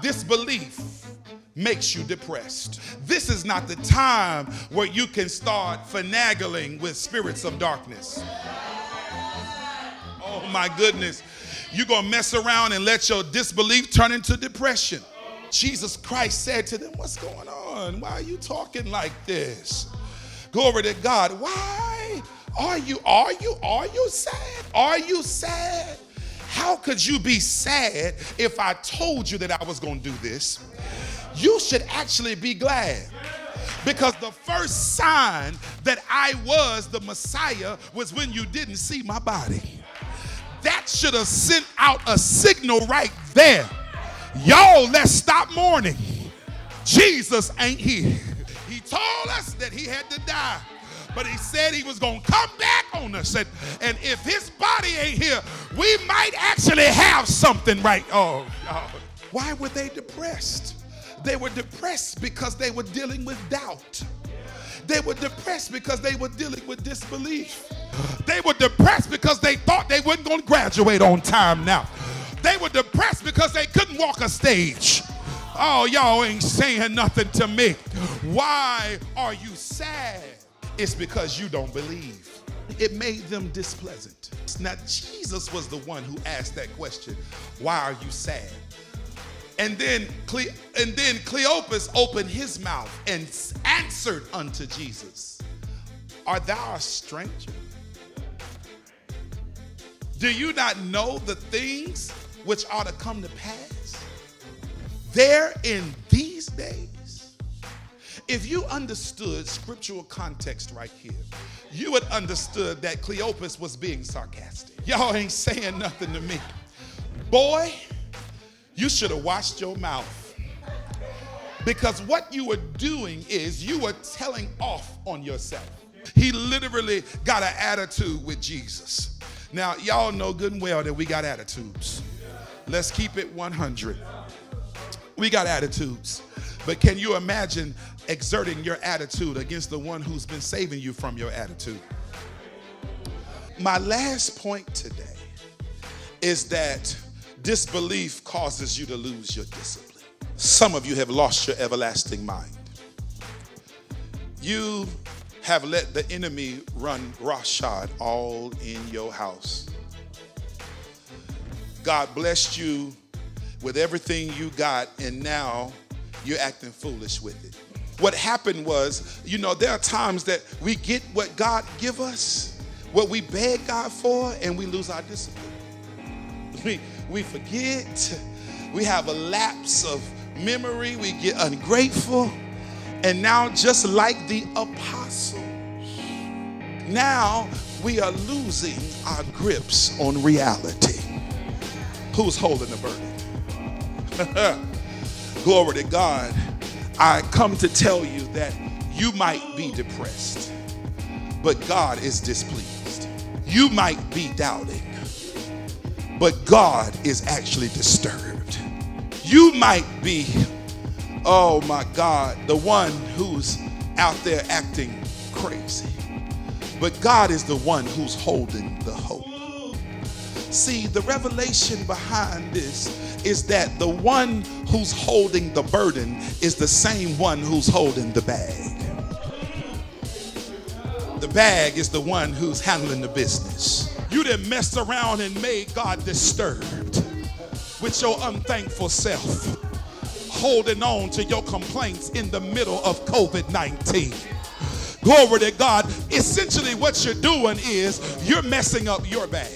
disbelief makes you depressed. This is not the time where you can start finagling with spirits of darkness. Oh my goodness. You're going to mess around and let your disbelief turn into depression. Jesus Christ said to them, what's going on? Why are you talking like this? Glory to God. Why are you sad? Are you sad? How could you be sad if I told you that I was going to do this? You should actually be glad, because the first sign that I was the Messiah was when you didn't see my body. That should have sent out a signal right there. Y'all, let's stop mourning. Jesus ain't here. He told us that he had to die, but he said he was going to come back on us. And if his body ain't here, we might actually have something right. Oh, why were they depressed? They were depressed because they were dealing with doubt. They were depressed because they were dealing with disbelief. They were depressed because they thought they weren't going to graduate on time now. They were depressed because they couldn't walk a stage. Oh, y'all ain't saying nothing to me. Why are you sad? It's because you don't believe. It made them displeasant. Now, Jesus was the one who asked that question. Why are you sad? And then Cleopas opened his mouth and answered unto Jesus, art thou a stranger? Do you not know the things which are to come to pass there in these days? If you understood scriptural context right here, you would understood that Cleopas was being sarcastic. Y'all ain't saying nothing to me. Boy, you should have watched your mouth, because what you were doing is you were telling off on yourself. He literally got an attitude with Jesus. Now, y'all know good and well that we got attitudes. Let's keep it 100. We got attitudes. But can you imagine exerting your attitude against the one who's been saving you from your attitude? My last point today is that disbelief causes you to lose your discipline. Some of you have lost your everlasting mind. You have let the enemy run roughshod all in your house. God blessed you with everything you got, and now you're acting foolish with it. What happened was, there are times that we get what God give us, what we beg God for, and we lose our discipline. We forget, we have a lapse of memory, we get ungrateful, and now just like the apostles, now we are losing our grips on reality. Who's holding the burden? Glory to God. I come to tell you that you might be depressed, but God is displeased. You might be doubting, but God is actually disturbed. You might be, oh my God, the one who's out there acting crazy, but God is the one who's holding the hope. See, the revelation behind this is that the one who's holding the burden is the same one who's holding the bag. The bag is the one who's handling the business. You done messed around and made God disturbed with your unthankful self, holding on to your complaints in the middle of COVID-19. Glory to God. Essentially what you're doing is you're messing up your bag.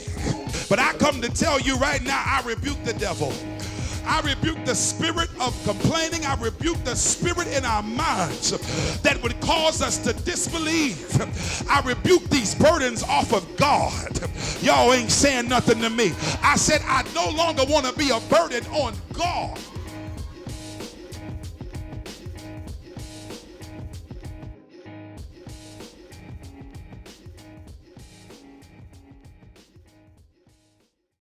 But I come to tell you right now, I rebuke the devil. I rebuke the spirit of complaining. I rebuke the spirit in our minds that would cause us to disbelieve. I rebuke these burdens off of God. Y'all ain't saying nothing to me. I said I no longer want to be a burden on God.